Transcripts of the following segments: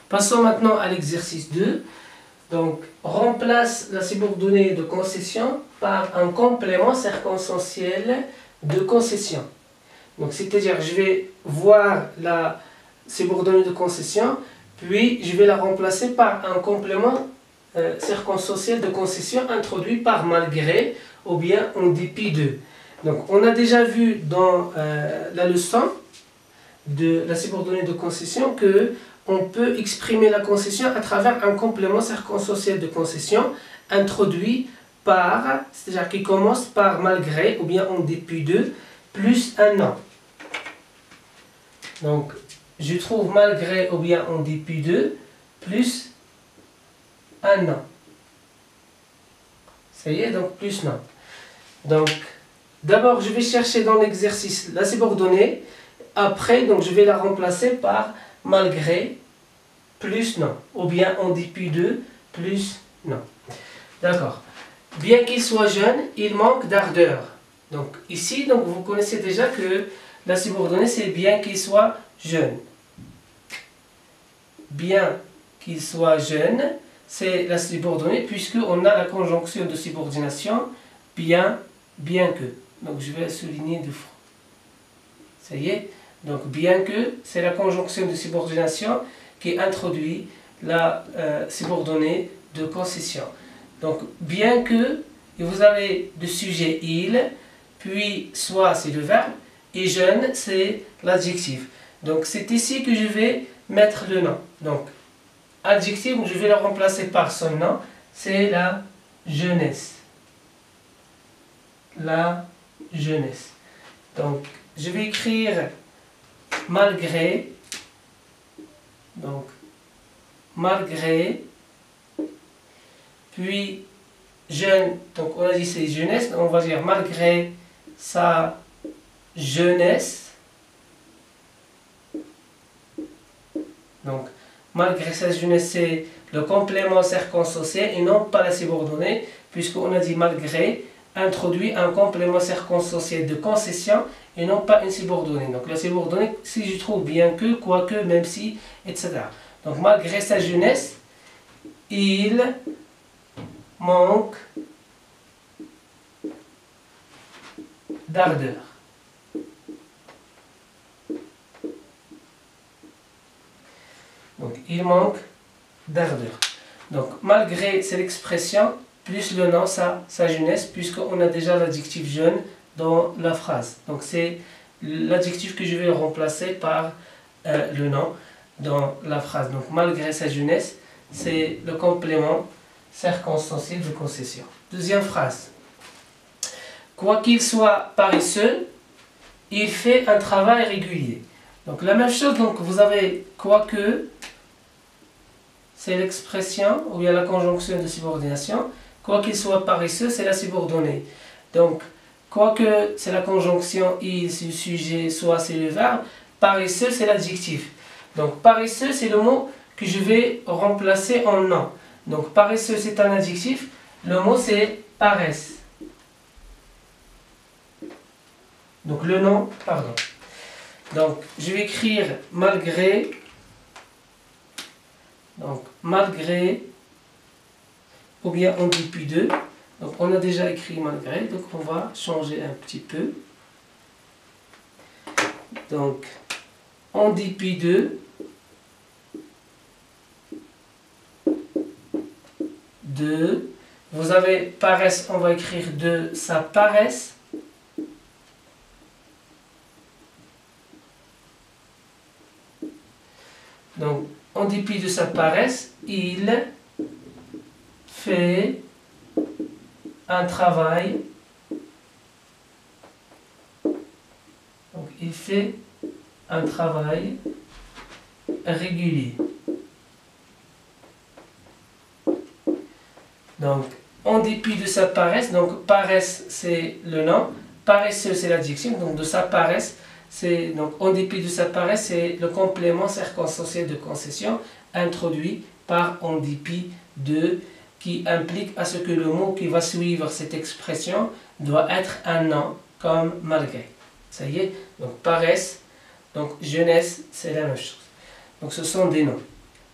Passons maintenant à l'exercice 2. Donc, remplace la subordonnée de concession par un complément circonstanciel de concession. Donc, c'est-à-dire, je vais voir la subordonnée de concession, puis je vais la remplacer par un complément circonstanciel de concession introduit par malgré ou bien en dépit de. Donc, on a déjà vu dans la leçon de la subordonnée de concession que on peut exprimer la concession à travers un complément circonstanciel de concession introduit par, c'est-à-dire qui commence par malgré ou bien en dépit de, plus un non. Donc, je trouve malgré ou bien en dépit de, plus un non. Ça y est, donc plus non. Donc, d'abord, je vais chercher dans l'exercice la subordonnée. Après, donc, je vais la remplacer par malgré plus non. Ou bien en dépit de plus non. D'accord. Bien qu'il soit jeune, il manque d'ardeur. Donc, ici, donc, vous connaissez déjà que la subordonnée, c'est bien qu'il soit jeune. Bien qu'il soit jeune, c'est la subordonnée puisqu'on a la conjonction de subordination bien que. Donc, je vais souligner de front. Ça y est. Donc, bien que, c'est la conjonction de subordination qui introduit la subordonnée de concession. Donc, bien que, et vous avez le sujet il, puis soit c'est le verbe, et jeune c'est l'adjectif. Donc, c'est ici que je vais mettre le nom. Donc, adjectif, je vais le remplacer par son nom, c'est la jeunesse. La jeunesse. Donc, je vais écrire malgré, donc malgré, puis jeune, donc on a dit c'est jeunesse, on va dire malgré sa jeunesse, donc malgré sa jeunesse c'est le complément circonstanciel et non pas la subordonnée, puisqu'on a dit malgré introduit un complément circonstanciel de concession et non pas une subordonnée. Donc la subordonnée, si je trouve bien que, quoique, même si, etc. Donc malgré sa jeunesse, il manque d'ardeur. Donc il manque d'ardeur. Donc malgré, c'est l'expression plus le nom, sa jeunesse, puisqu'on a déjà l'adjectif jeune dans la phrase. Donc c'est l'adjectif que je vais remplacer par le nom dans la phrase. Donc malgré sa jeunesse, c'est le complément circonstanciel de concession. Deuxième phrase. Quoi qu'il soit paresseux, il fait un travail régulier. Donc la même chose, donc vous avez quoique, c'est l'expression, ou bien la conjonction de subordination. Quoi qu'il soit paresseux, c'est la subordonnée. Donc, quoique c'est la conjonction il, c'est le sujet, soit c'est le verbe, paresseux, c'est l'adjectif. Donc, paresseux, c'est le mot que je vais remplacer en nom. Donc, paresseux, c'est un adjectif. Le mot, c'est paresse. Donc, le nom, pardon. Donc, je vais écrire malgré. Donc, malgré. Ou bien en dépit de. Donc on a déjà écrit malgré, donc on va changer un petit peu. Donc en dépit de vous avez paresse, on va écrire de sa paresse. Donc en dépit de sa paresse, il fait un travail. Donc, il fait un travail régulier. Donc, en dépit de sa paresse, donc paresse c'est le nom, paresseux c'est l'adjectif, donc de sa paresse, c'est donc en dépit de sa paresse, c'est le complément circonstanciel de concession introduit par en dépit de, qui implique à ce que le mot qui va suivre cette expression doit être un nom, comme malgré. Ça y est, donc paresse, donc jeunesse, c'est la même chose. Donc ce sont des noms.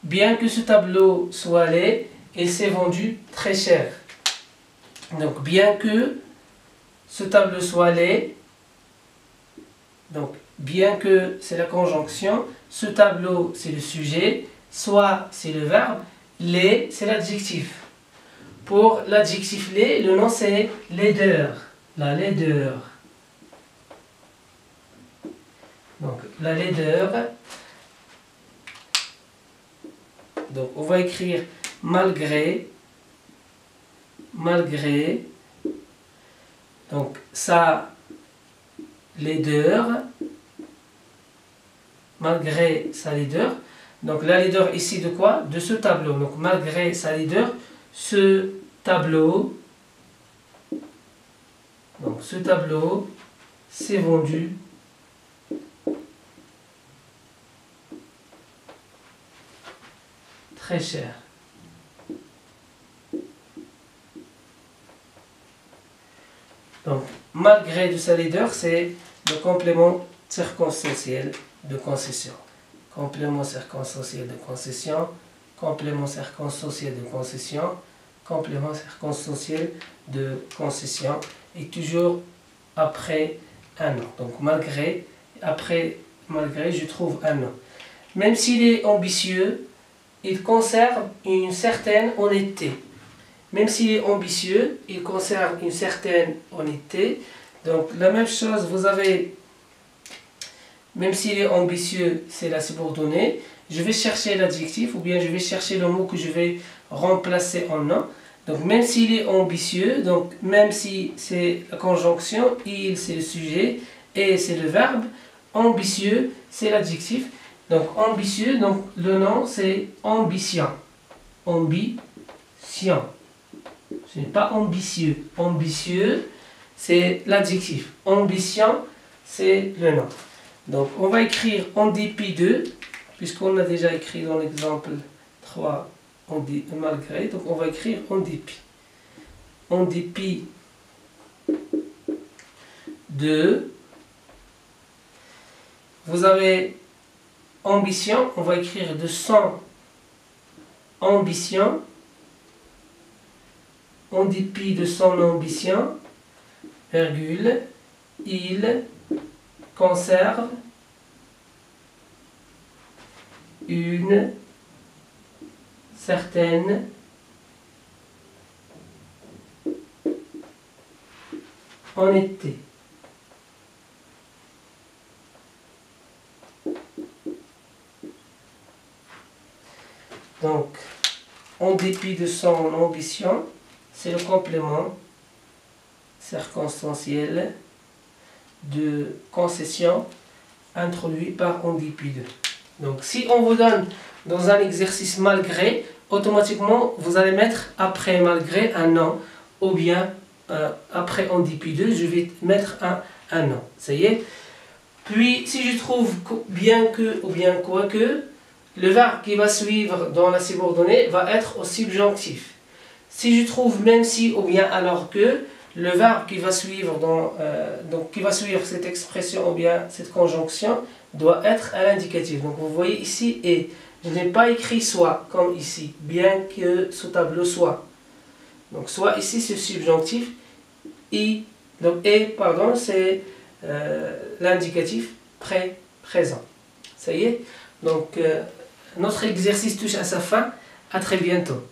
bien que ce tableau soit laid, il s'est vendu très cher. Donc, bien que ce tableau soit laid, donc, bien que c'est la conjonction, ce tableau c'est le sujet, soit c'est le verbe, laid c'est l'adjectif. Pour l'adjectif laid, le nom c'est laideur, la laideur. Donc, la laideur. Donc, on va écrire malgré, malgré, donc sa laideur, malgré sa laideur. Donc, la laideur ici de quoi? De ce tableau. Donc, malgré sa laideur, ce tableau, donc ce tableau s'est vendu très cher. Donc, malgré de sa laideur, c'est le complément circonstanciel de concession. Complément circonstanciel de concession, complément circonstanciel de concession, complément circonstanciel de concession, et toujours après un nom. Donc, malgré, après malgré, je trouve un nom. Même s'il est ambitieux, il conserve une certaine honnêteté. Même s'il est ambitieux, il conserve une certaine honnêteté. Donc la même chose, vous avez, même s'il est ambitieux, c'est la subordonnée. Je vais chercher l'adjectif ou bien je vais chercher le mot que je vais remplacer en nom. Donc même s'il est ambitieux, donc même si c'est la conjonction, il c'est le sujet et c'est le verbe, ambitieux c'est l'adjectif. Donc ambitieux, donc le nom c'est ambition. Ambition. Ce n'est pas ambitieux. Ambitieux, c'est l'adjectif. Ambition, c'est le nom. Donc on va écrire en dépit de, puisqu'on a déjà écrit dans l'exemple 3, malgré. Donc on va écrire en dépit. En dépit de. Vous avez ambition, on va écrire de son ambition, en dépit de son ambition, virgule, il conserve une certaine honnêteté. Donc, en dépit de son ambition, c'est le complément circonstanciel de concession introduit par en dépit de. Donc, si on vous donne dans un exercice malgré, automatiquement, vous allez mettre après malgré un nom, ou bien après en dépit de, je vais mettre un nom. Ça y est. Puis, si je trouve bien que ou bien quoique, le verbe qui va suivre dans la subordonnée va être au subjonctif. Si je trouve même si ou bien alors que, le verbe qui va suivre qui va suivre cette expression ou bien cette conjonction doit être à l'indicatif. Donc vous voyez ici et. Je n'ai pas écrit soit comme ici, bien que ce tableau soit. Donc soit ici c'est subjonctif et donc pardon c'est l'indicatif présent. Ça y est. Donc notre exercice touche à sa fin. À très bientôt.